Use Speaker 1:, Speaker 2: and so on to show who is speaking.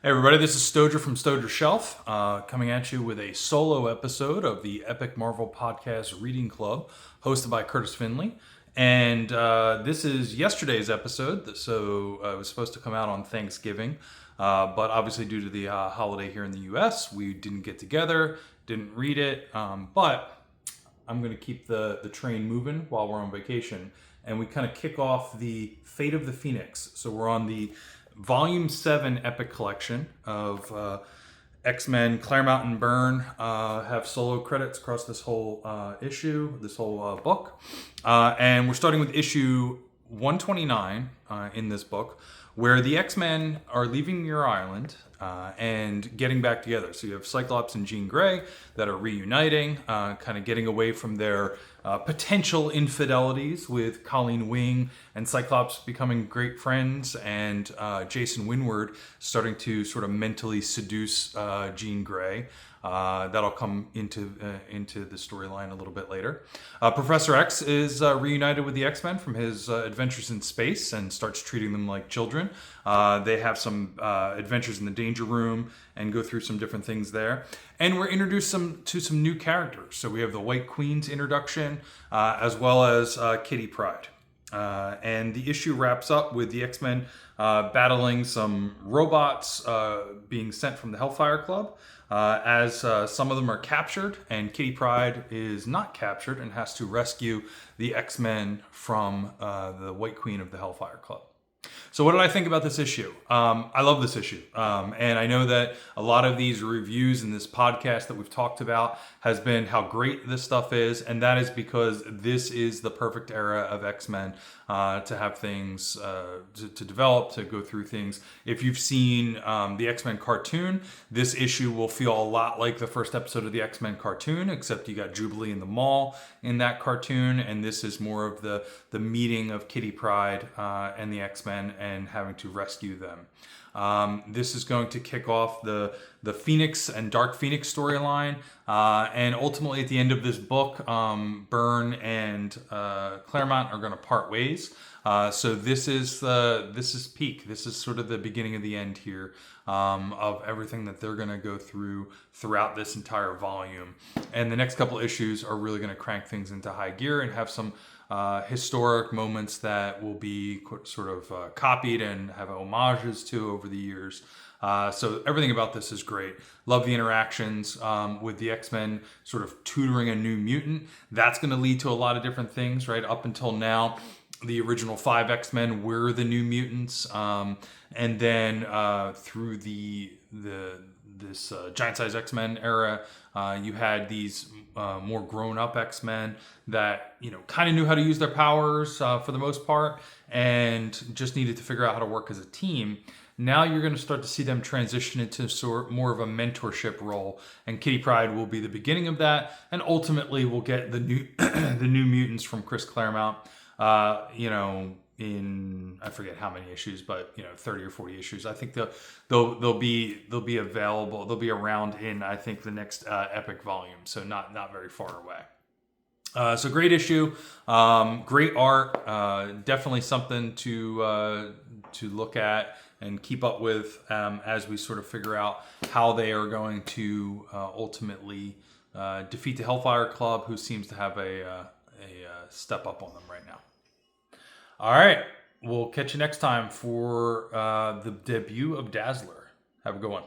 Speaker 1: Hey everybody, this is Stoger from Stoger Shelf, coming at you with a solo episode of the Epic Marvel Podcast Reading Club, hosted by Curtis Finley. And this is yesterday's episode, so it was supposed to come out on Thanksgiving, but obviously due to the holiday here in the U.S., we didn't get together, didn't read it, but I'm going to keep the train moving while we're on vacation, and we kind of kick off the Fate of the Phoenix. So we're on the Volume 7 Epic Collection of X-Men. Claremont and Byrne have solo credits across this whole issue, this whole book. And we're starting with issue 129 in this book, where the X-Men are leaving Muir Island and getting back together. So you have Cyclops and Jean Grey that are reuniting, kind of getting away from their potential infidelities, with Colleen Wing and Cyclops becoming great friends, and Jason Winward starting to sort of mentally seduce Jean Grey. That'll come into the storyline a little bit later. Professor X is reunited with the X-Men from his adventures in space and starts treating them like children. They have some adventures in the Danger Room and go through some different things there. And we're introduced to some new characters. So we have the White Queen's introduction, as well as Kitty Pryde. And the issue wraps up with the X-Men battling some robots being sent from the Hellfire Club, as some of them are captured, and Kitty Pryde is not captured and has to rescue the X-Men from the White Queen of the Hellfire Club. So what did I think about this issue? I love this issue. And I know that a lot of these reviews in this podcast that we've talked about has been how great this stuff is. And that is because this is the perfect era of X-Men to have things to develop, to go through things. If you've seen the X-Men cartoon, this issue will feel a lot like the first episode of the X-Men cartoon, except you got Jubilee in the mall in that cartoon. And this is more of the meeting of Kitty Pryde and the X-Men and having to rescue them. This is going to kick off the Phoenix and Dark Phoenix storyline, and ultimately at the end of this book, Byrne and Claremont are going to part ways. So this is peak. This is sort of the beginning of the end here, of everything that they're going to go through throughout this entire volume. And the next couple issues are really going to crank things into high gear and have some historic moments that will be sort of copied and have homages to over the years. So everything about this is great. Love the interactions with the X-Men sort of tutoring a new mutant. That's going to lead to a lot of different things, right? Up until now, the original 5 X-Men were the New Mutants. And then through this Giant Size X-Men era, you had these more grown-up X-Men that, kind of knew how to use their powers for the most part, and just needed to figure out how to work as a team. Now you're going to start to see them transition into more of a mentorship role, and Kitty Pryde will be the beginning of that, and ultimately we'll get the new the New Mutants from Chris Claremont. In I forget how many issues, but 30 or 40 issues. I think they'll be available. They'll be around in, I think, the next Epic volume. So not very far away. So great issue, great art. Definitely something to look at and keep up with as we sort of figure out how they are going to ultimately defeat the Hellfire Club, who seems to have a step up on them right now. All right, we'll catch you next time for the debut of Dazzler. Have a good one.